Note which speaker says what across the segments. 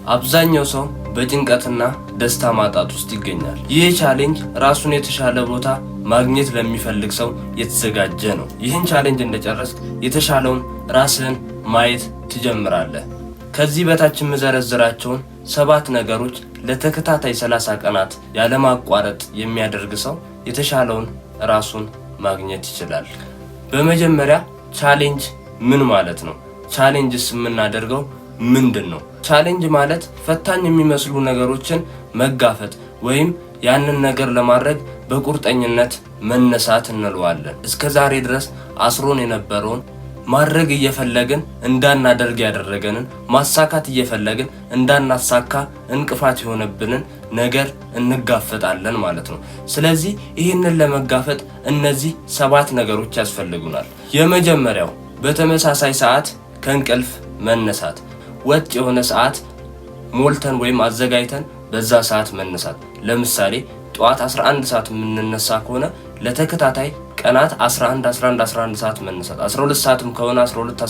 Speaker 1: አብዛኛው ሰው በጭንቀትና ደስታ ማጣት ውስጥ ይገኛል። ይህ ቻሌንጅ ራሱን የተሻለ ቦታ ማግኘት ለሚፈልግ ሰው የተዘጋጀ ነው። ይህን ቻሌንጅ እንደጨረስክ የተሻለውን ራስህን ማየት ትጀምራለህ። ከዚህ በታች የምዘረዝራቸውን 7 ነገሮች ለተከታታይ 30 ቀናት ያለማቋረጥ የሚያደርግ ሰው የተሻለውን ራሱን ማግኘት ይችላል። በመጀመሪያ ቻሌንጅ ምን ማለት ነው? ቻሌንጅስ የምናደርገው ምንድን ነው? ቻሌንጅ ማለት ፈታኝ የሚመስሉ ነገሮችን መጋፈጥ ወይም ያንን ነገር ለማድረግ በቁርጠኝነት መነሳት እንለዋለን። እስከዛሬ ድረስ አስሮን የነበረውን ማድረግ እየፈለግን እንዳናደርግ ያደረገንን ማሳካት እየፈለግን እንዳናሳካ እንቅፋት የሆነብንን ነገር እንጋፈጣለን ማለት ነው። ስለዚህ ይህንን ለመጋፈጥ እነዚህ 7 ነገሮች ያስፈልጉናል። የመጀመሪያው በተመሳሳይ ሰዓት ከእንቅልፍ መነሳት። ወጥ የሆነ ሰዓት ሞልተን ወይም አዘጋጅተን በዛ ሰዓት መነሳት። ለምሳሌ ጠዋት 11 ሰዓት የምንነሳ ከሆነ ለተከታታይ ቀናት 11 ሰዓት መነሳት። 12 ሰዓትም ከሆነ 12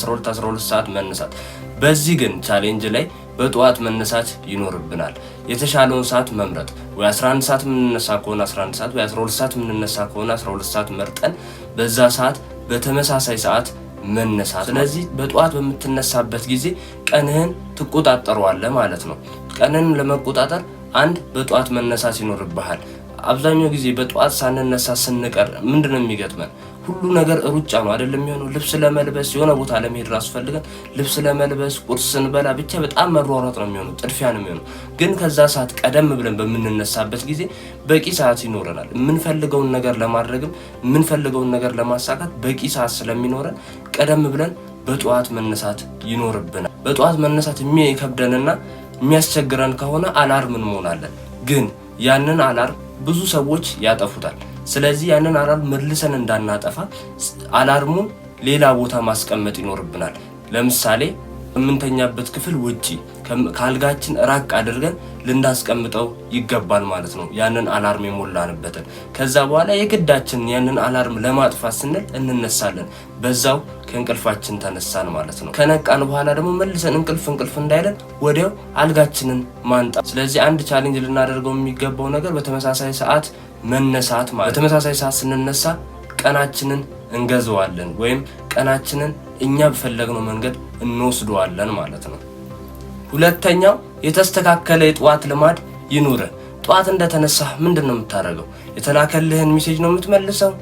Speaker 1: ሰዓት መነሳት። በዚህ ግን ቻሌንጅ ላይ በጠዋት መነሳት ይኖርብናል። የተሻለውን ሰዓት መምረጥ። ወይ 11 ሰዓት የምንነሳ ከሆነ 11 ሰዓት፣ ወይ 12 ሰዓት የምንነሳ ከሆነ 12 ሰዓት መርጠን በዛ ሰዓት በተመሳሳይ ሰዓት መነሳት። ስለዚህ በጠዋት በምትነሳበት ጊዜ ቀንህን ትቆጣጠረዋለህ ማለት ነው። ቀንህን ለመቆጣጠር አንድ በጠዋት መነሳት ይኖርብሃል። አብዛኛው ጊዜ በጠዋት ሳንነሳ ስንቀር ምንድነው የሚገጥመን? ሁሉ ነገር ሩጫ ነው አይደለም የሚሆነው። ልብስ ለመልበስ የሆነ ቦታ ለመሄድ ራስ ፈልገን ልብስ ለመልበስ ቁርስ ስንበላ ብቻ በጣም መሯሯጥ ነው የሚሆነው፣ ጥድፊያ ነው የሚሆነው። ግን ከዛ ሰዓት ቀደም ብለን በምንነሳበት ጊዜ በቂ ሰዓት ይኖረናል። የምንፈልገውን ነገር ለማድረግም የምንፈልገውን ነገር ለማሳካት በቂ ሰዓት ስለሚኖረን ቀደም ብለን በጠዋት መነሳት ይኖርብናል። በጠዋት መነሳት የሚከብደንና የሚያስቸግረን ከሆነ አላርም እንሆናለን። ግን ያንን አላርም ብዙ ሰዎች ያጠፉታል። ስለዚህ ያንን አላርም መልሰን እንዳናጠፋ አላርሙን ሌላ ቦታ ማስቀመጥ ይኖርብናል። ለምሳሌ የምንተኛበት ክፍል ውጪ ካልጋችን ራቅ አድርገን ልናስቀምጠው ይገባል ማለት ነው፣ ያንን አላርም የሞላንበትን። ከዛ በኋላ የግዳችን ያንን አላርም ለማጥፋት ስንል እንነሳለን። በዛው ከእንቅልፋችን ተነሳን ማለት ነው። ከነቃን በኋላ ደግሞ መልሰን እንቅልፍ እንዳይለን ወዲያው አልጋችንን ማንጣት። ስለዚህ አንድ ቻሌንጅ ልናደርገው የሚገባው ነገር በተመሳሳይ ሰዓት መነሳት ማለት። በተመሳሳይ ሰዓት ስንነሳ ቀናችንን እንገዛዋለን ወይም ቀናችንን እኛ በፈለግነው መንገድ እንወስደዋለን ማለት ነው። ሁለተኛው የተስተካከለ የጠዋት ልማድ ይኑርህ። ጠዋት እንደተነሳህ ምንድነው የምታደርገው? የተላከልህን ሜሴጅ ነው የምትመልሰው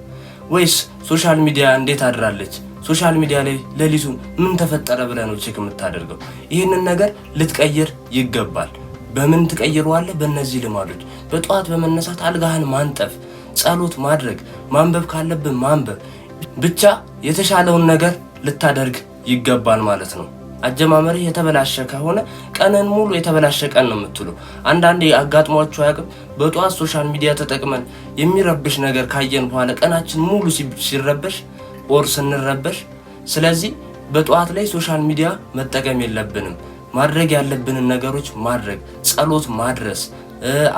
Speaker 1: ወይስ ሶሻል ሚዲያ እንዴት አድራለች፣ ሶሻል ሚዲያ ላይ ሌሊቱን ምን ተፈጠረ ብለህ ነው ቼክ የምታደርገው? ይህንን ነገር ልትቀይር ይገባል። በምን ትቀይረዋለህ? በእነዚህ ልማዶች። በጠዋት በመነሳት አልጋህን ማንጠፍ፣ ጸሎት ማድረግ፣ ማንበብ ካለብን ማንበብ፣ ብቻ የተሻለውን ነገር ልታደርግ ይገባል ማለት ነው። አጀማመርህ የተበላሸ ከሆነ ቀንን ሙሉ የተበላሸ ቀን ነው የምትለው። አንዳንዴ አጋጥሟችሁ አያውቅም? በጠዋት ሶሻል ሚዲያ ተጠቅመን የሚረብሽ ነገር ካየን በኋላ ቀናችን ሙሉ ሲረበሽ ኦር ስንረበሽ። ስለዚህ በጠዋት ላይ ሶሻል ሚዲያ መጠቀም የለብንም። ማድረግ ያለብንን ነገሮች ማድረግ፣ ጸሎት ማድረስ፣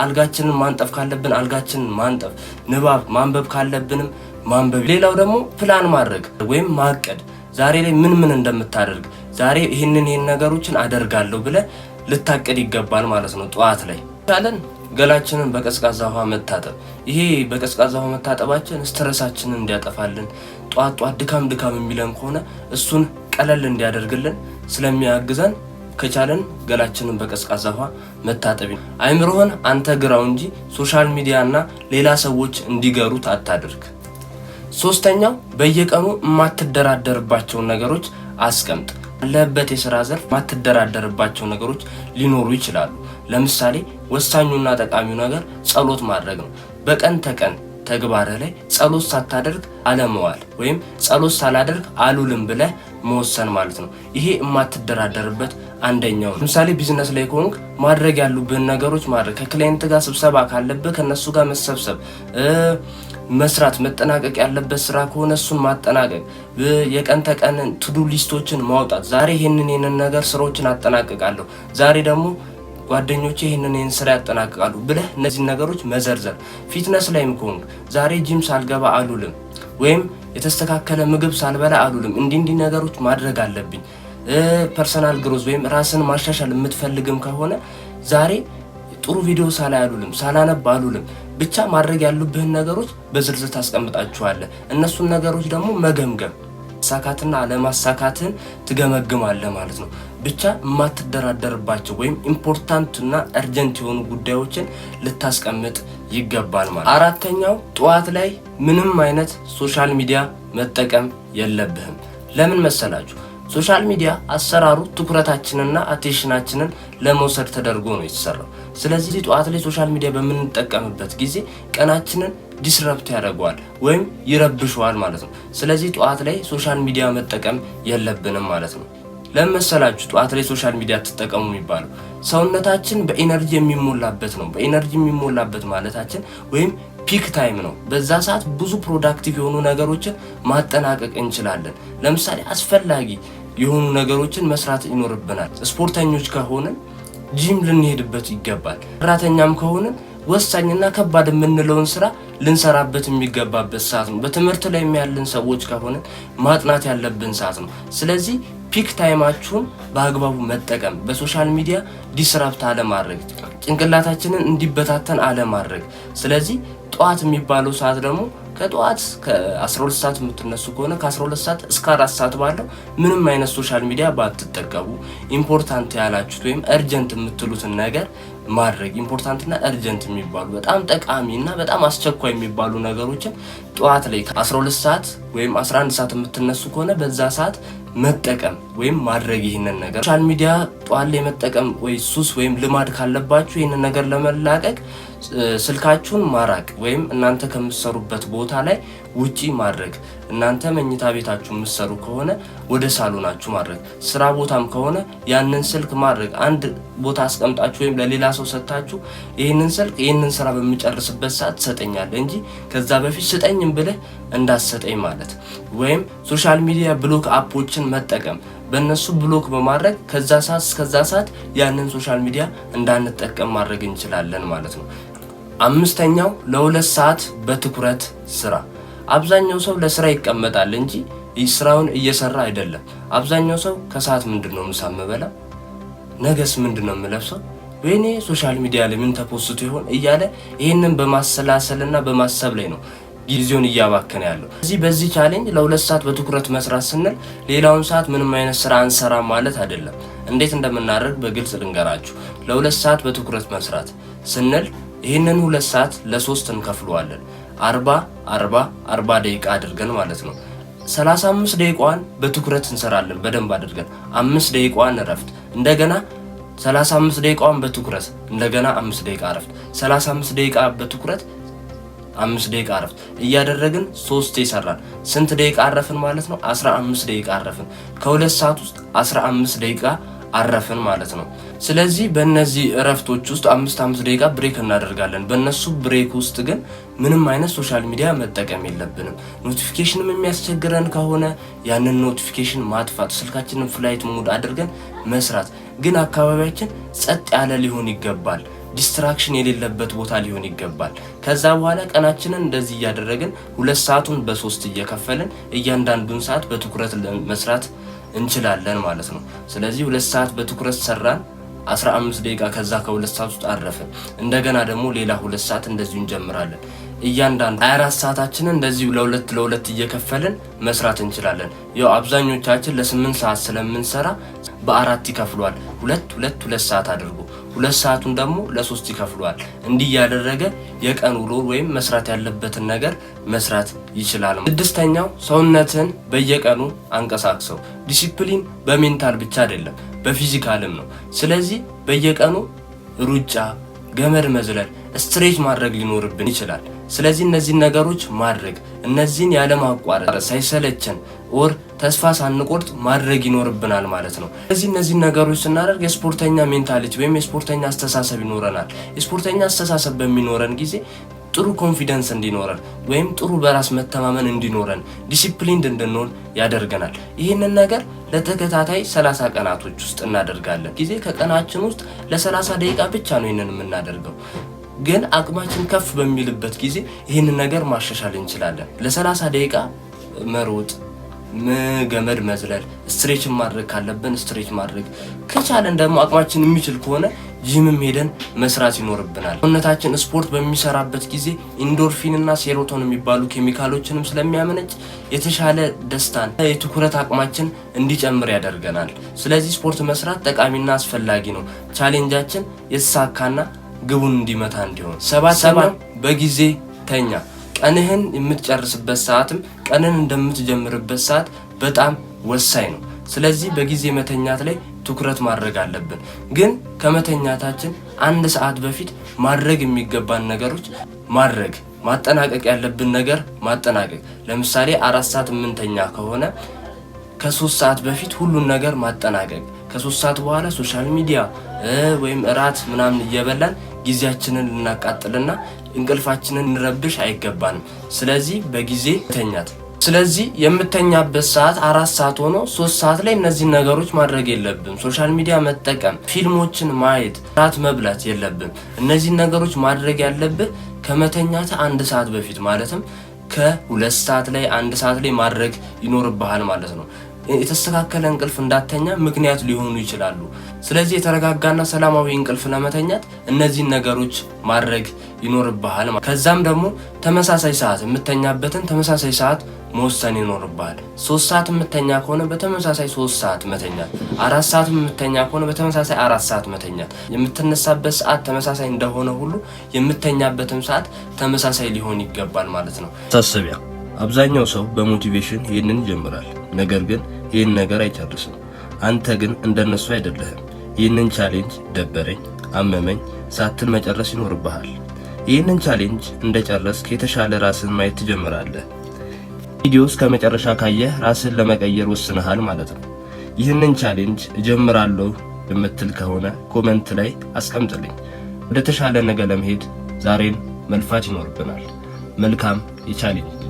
Speaker 1: አልጋችንን ማንጠፍ ካለብን አልጋችንን ማንጠፍ፣ ንባብ ማንበብ ካለብንም ማንበብ። ሌላው ደግሞ ፕላን ማድረግ ወይም ማቀድ። ዛሬ ላይ ምን እንደምታደርግ ዛሬ ይህንን ነገሮችን አደርጋለሁ ብለህ ልታቀድ ይገባል ማለት ነው። ጠዋት ላይ ካለን ገላችንን በቀዝቃዛ ውሃ መታጠብ። ይሄ በቀዝቃዛ ውሃ መታጠባችን ስትረሳችንን እንዲያጠፋልን፣ ጠዋት ድካም የሚለን ከሆነ እሱን ቀለል እንዲያደርግልን ስለሚያግዘን ከቻለን ገላችንን በቀዝቃዛ ውሃ መታጠብ። አይምሮህን አንተ ግራው እንጂ ሶሻል ሚዲያና ሌላ ሰዎች እንዲገሩት አታድርግ። ሶስተኛው በየቀኑ የማትደራደርባቸው ነገሮች አስቀምጥ። ያለበት የሥራ ዘርፍ የማትደራደርባቸው ነገሮች ሊኖሩ ይችላሉ። ለምሳሌ ወሳኙና ጠቃሚው ነገር ጸሎት ማድረግ ነው። በቀን ተቀን ተግባርህ ላይ ጸሎት ሳታደርግ አለመዋል ወይም ጸሎት ሳላደርግ አሉልም ብለህ መወሰን ማለት ነው። ይሄ የማትደራደርበት አንደኛው። ለምሳሌ ቢዝነስ ላይ ከሆንክ ማድረግ ያሉብን ነገሮች ማድረግ፣ ከክላይንት ጋር ስብሰባ ካለብህ ከነሱ ጋር መሰብሰብ፣ መስራት መጠናቀቅ ያለበት ስራ ከሆነ እሱን ማጠናቀቅ፣ የቀን ተቀን ቱዱ ሊስቶችን ማውጣት። ዛሬ ይሄንን ነገር ስራዎችን አጠናቅቃለሁ፣ ዛሬ ደግሞ ጓደኞቼ ይሄንን ስራ ያጠናቅቃሉ ብለህ እነዚህ ነገሮች መዘርዘር። ፊትነስ ላይም ከሆንክ ዛሬ ጂም ሳልገባ አሉልም ወይም የተስተካከለ ምግብ ሳልበላ አሉልም፣ እንዲህ ነገሮች ማድረግ አለብኝ። ፐርሰናል ግሮዝ ወይም ራስን ማሻሻል የምትፈልግም ከሆነ ዛሬ ጥሩ ቪዲዮ ሳላነብ አልውልም፣ ብቻ ማድረግ ያሉብህን ነገሮች በዝርዝር ታስቀምጣቸዋለህ። እነሱን ነገሮች ደግሞ መገምገም ማሳካትና አለማሳካትን ትገመግማለህ ማለት ነው። ብቻ የማትደራደርባቸው ወይም ኢምፖርታንትና እርጀንት የሆኑ ጉዳዮችን ልታስቀምጥ ይገባል ማለት። አራተኛው ጠዋት ላይ ምንም አይነት ሶሻል ሚዲያ መጠቀም የለብህም። ለምን መሰላችሁ? ሶሻል ሚዲያ አሰራሩ ትኩረታችንና አቴንሽናችንን ለመውሰድ ተደርጎ ነው የተሰራው። ስለዚህ ጠዋት ላይ ሶሻል ሚዲያ በምንጠቀምበት ጊዜ ቀናችንን ዲስረፕት ያደርገዋል ወይም ይረብሸዋል ማለት ነው። ስለዚህ ጠዋት ላይ ሶሻል ሚዲያ መጠቀም የለብንም ማለት ነው። ለምን መሰላችሁ ጠዋት ላይ ሶሻል ሚዲያ ተጠቀሙ የሚባለው? ሰውነታችን በኢነርጂ የሚሞላበት ነው። በኢነርጂ የሚሞላበት ማለታችን ወይም ፒክ ታይም ነው። በዛ ሰዓት ብዙ ፕሮዳክቲቭ የሆኑ ነገሮችን ማጠናቀቅ እንችላለን። ለምሳሌ አስፈላጊ የሆኑ ነገሮችን መስራት ይኖርብናል። ስፖርተኞች ከሆንን ጂም ልንሄድበት ይገባል። ሰራተኛም ከሆንን ወሳኝና ከባድ የምንለውን ስራ ልንሰራበት የሚገባበት ሰዓት ነው። በትምህርት ላይ ያለን ሰዎች ከሆንን ማጥናት ያለብን ሰዓት ነው። ስለዚህ ፒክ ታይማችሁን በአግባቡ መጠቀም፣ በሶሻል ሚዲያ ዲስራፕት አለማድረግ፣ ጭንቅላታችንን እንዲበታተን አለማድረግ። ስለዚህ ጠዋት የሚባለው ሰዓት ደግሞ ከጠዋት ከ12 ሰዓት የምትነሱ ከሆነ ከ12 ሰዓት እስከ 4 ሰዓት ባለው ምንም አይነት ሶሻል ሚዲያ ባትጠቀሙ፣ ኢምፖርታንት ያላችሁት ወይም እርጀንት የምትሉትን ነገር ማድረግ። ኢምፖርታንትና እርጀንት የሚባሉ በጣም ጠቃሚና በጣም አስቸኳይ የሚባሉ ነገሮችን ጠዋት ላይ ከ12 ሰዓት ወይም 11 ሰዓት የምትነሱ ከሆነ በዛ ሰዓት መጠቀም ወይም ማድረግ። ይህንን ነገር ሶሻል ሚዲያ ጠዋት ላይ መጠቀም ወይ ሱስ ወይም ልማድ ካለባችሁ ይህንን ነገር ለመላቀቅ ስልካችሁን ማራቅ ወይም እናንተ ከምትሰሩበት ቦታ ላይ ውጪ ማድረግ። እናንተ መኝታ ቤታችሁ የምትሰሩ ከሆነ ወደ ሳሎናችሁ ማድረግ፣ ስራ ቦታም ከሆነ ያንን ስልክ ማድረግ አንድ ቦታ አስቀምጣችሁ ወይም ለሌላ ሰው ሰጥታችሁ ይህንን ስልክ ይህንን ስራ በሚጨርስበት ሰዓት ትሰጠኛለህ እንጂ ከዛ በፊት ስጠኝም ብለህ እንዳትሰጠኝ ማለት። ወይም ሶሻል ሚዲያ ብሎክ አፖችን መጠቀም፣ በእነሱ ብሎክ በማድረግ ከዛ ሰዓት እስከዛ ሰዓት ያንን ሶሻል ሚዲያ እንዳንጠቀም ማድረግ እንችላለን ማለት ነው። አምስተኛው ለ2 ሰዓት በትኩረት ስራ። አብዛኛው ሰው ለስራ ይቀመጣል እንጂ ስራውን እየሰራ አይደለም። አብዛኛው ሰው ከሰዓት ምንድነው ምሳ የምበላ፣ ነገስ ምንድነው የምለብሰው፣ ወይኔ ሶሻል ሚዲያ ላይ ምን ተፖስቶ ይሆን እያለ ይህንን በማሰላሰልና በማሰብ ላይ ነው ጊዜውን እያባከነ ያለው። በዚህ ቻሌንጅ ለ2 ሰዓት በትኩረት መስራት ስንል ሌላውን ሰዓት ምንም አይነት ስራ አንሰራ ማለት አይደለም። እንዴት እንደምናደርግ በግልጽ ልንገራችሁ። ለ2 ሰዓት በትኩረት መስራት ስንል ይህንን 2 ሰዓት ለ3 እንከፍለዋለን። 40 ደቂቃ አድርገን ማለት ነው። 35 ደቂቃዋን በትኩረት እንሰራለን በደንብ አድርገን፣ 5 ደቂቃዋን እረፍት፣ እንደገና 35 ደቂቃዋን በትኩረት እንደገና 5 ደቂቃ እረፍት፣ 35 ደቂቃ በትኩረት 5 ደቂቃ እረፍት እያደረግን 3 ይሰራል። ስንት ደቂቃ አረፍን ማለት ነው? 15 ደቂቃ አረፍን። ከ2 ሰዓት ውስጥ 15 ደቂቃ አረፍን ማለት ነው። ስለዚህ በእነዚህ እረፍቶች ውስጥ 5 ደቂቃ ብሬክ እናደርጋለን። በእነሱ ብሬክ ውስጥ ግን ምንም አይነት ሶሻል ሚዲያ መጠቀም የለብንም። ኖቲፊኬሽንም የሚያስቸግረን ከሆነ ያንን ኖቲፊኬሽን ማጥፋት፣ ስልካችንን ፍላይት ሞድ አድርገን መስራት። ግን አካባቢያችን ጸጥ ያለ ሊሆን ይገባል። ዲስትራክሽን የሌለበት ቦታ ሊሆን ይገባል። ከዛ በኋላ ቀናችንን እንደዚህ እያደረግን 2 ሰዓቱን በ3 እየከፈልን እያንዳንዱን ሰዓት በትኩረት መስራት እንችላለን ማለት ነው። ስለዚህ 2 ሰዓት በትኩረት ሰራን፣ 15 ደቂቃ ከዛ ከ2 ሰዓት ውስጥ አረፍን። እንደገና ደግሞ ሌላ 2 ሰዓት እንደዚሁ እንጀምራለን። እያንዳንዱ 24 ሰዓታችንን እንደዚሁ ለሁለት እየከፈልን መስራት እንችላለን። ያው አብዛኞቻችን ለ8 ሰዓት ስለምንሰራ በ4 ይከፍሏል። 2 ሰዓት አድርጎ 2 ሰዓቱን ደግሞ ለ3 ይከፍሏል። እንዲህ ያደረገ የቀን ውሎ ወይም መስራት ያለበትን ነገር መስራት ይችላል። 6ኛው ሰውነትን በየቀኑ አንቀሳቅሰው። ዲሲፕሊን በሜንታል ብቻ አይደለም በፊዚካልም ነው። ስለዚህ በየቀኑ ሩጫ፣ ገመድ መዝለል፣ ስትሬች ማድረግ ሊኖርብን ይችላል። ስለዚህ እነዚህን ነገሮች ማድረግ፣ እነዚህን ያለማቋረጥ ሳይሰለቸን ኦር ተስፋ ሳንቆርጥ ማድረግ ይኖርብናል ማለት ነው። ስለዚህ እነዚህን ነገሮች ስናደርግ የስፖርተኛ ሜንታሊቲ ወይም የስፖርተኛ አስተሳሰብ ይኖረናል። የስፖርተኛ አስተሳሰብ በሚኖረን ጊዜ ጥሩ ኮንፊደንስ እንዲኖረን ወይም ጥሩ በራስ መተማመን እንዲኖረን፣ ዲሲፕሊንድ እንድንሆን ያደርገናል። ይህንን ነገር ለተከታታይ 30 ቀናቶች ውስጥ እናደርጋለን። ጊዜ ከቀናችን ውስጥ ለ30 ደቂቃ ብቻ ነው ይህንን የምናደርገው። ግን አቅማችን ከፍ በሚልበት ጊዜ ይህንን ነገር ማሻሻል እንችላለን። ለ30 ደቂቃ መሮጥ፣ ገመድ መዝለል፣ ስትሬችን ማድረግ ካለብን ስትሬች ማድረግ ከቻለን ደግሞ አቅማችን የሚችል ከሆነ ጂምም ሄደን መስራት ይኖርብናል። ሰውነታችን ስፖርት በሚሰራበት ጊዜ ኢንዶርፊን እና ሴሮቶን የሚባሉ ኬሚካሎችንም ስለሚያመነጭ የተሻለ ደስታን፣ የትኩረት አቅማችን እንዲጨምር ያደርገናል። ስለዚህ ስፖርት መስራት ጠቃሚና አስፈላጊ ነው። ቻሌንጃችን የተሳካና ግቡን እንዲመታ እንዲሆን። 7 በጊዜ ተኛ። ቀንህን የምትጨርስበት ሰዓትም ቀንን እንደምትጀምርበት ሰዓት በጣም ወሳኝ ነው። ስለዚህ በጊዜ መተኛት ላይ ትኩረት ማድረግ አለብን። ግን ከመተኛታችን 1 ሰዓት በፊት ማድረግ የሚገባን ነገሮች ማጠናቀቅ ያለብን ነገር ማጠናቀቅ። ለምሳሌ 4 ሰዓት የምንተኛ ከሆነ ከ3 ሰዓት በፊት ሁሉን ነገር ማጠናቀቅ። ከ3 ሰዓት በኋላ ሶሻል ሚዲያ ወይም እራት ምናምን እየበላን ጊዜያችንን ልናቃጥልና እንቅልፋችንን እንረብሽ አይገባንም። ስለዚህ በጊዜ ተኛት። ስለዚህ የምተኛበት ሰዓት 4 ሰዓት ሆኖ 3 ሰዓት ላይ እነዚህ ነገሮች ማድረግ የለብም። ሶሻል ሚዲያ መጠቀም፣ ፊልሞችን ማየት፣ ራት መብላት የለብም። እነዚህ ነገሮች ማድረግ ያለብህ ከመተኛት 1 ሰዓት በፊት ማለትም ከ2 ሰዓት ላይ 1 ሰዓት ላይ ማድረግ ይኖርብሃል ማለት ነው። የተስተካከለ እንቅልፍ እንዳተኛ ምክንያት ሊሆኑ ይችላሉ። ስለዚህ የተረጋጋና ሰላማዊ እንቅልፍ ለመተኛት እነዚህን ነገሮች ማድረግ ይኖርብሃል። ከዛም ደግሞ ተመሳሳይ ሰዓት የምተኛበትን ተመሳሳይ ሰዓት መወሰን ይኖርብሃል። 3 ሰዓት የምተኛ ከሆነ በተመሳሳይ 3 ሰዓት መተኛት፣ 4 ሰዓት የምተኛ ከሆነ በተመሳሳይ 4 ሰዓት መተኛት። የምትነሳበት ሰዓት ተመሳሳይ እንደሆነ ሁሉ የምተኛበትም ሰዓት ተመሳሳይ ሊሆን ይገባል ማለት ነው። ታሰቢያ አብዛኛው ሰው በሞቲቬሽን ይህንን ይጀምራል፣ ነገር ግን ይህን ነገር አይጨርስም። አንተ ግን እንደነሱ አይደለህም። ይህንን ቻሌንጅ ደበረኝ፣ አመመኝ ሳትል መጨረስ ይኖርብሃል። ይህንን ቻሌንጅ እንደጨረስክ የተሻለ ራስን ማየት ትጀምራለህ። ቪዲዮ እስከ መጨረሻ ካየህ ራስን ለመቀየር ወስነሃል ማለት ነው። ይህንን ቻሌንጅ እጀምራለሁ የምትል ከሆነ ኮሜንት ላይ አስቀምጥልኝ። ወደ ተሻለ ነገር ለመሄድ ዛሬን መልፋት ይኖርብናል። መልካም የቻሌንጅ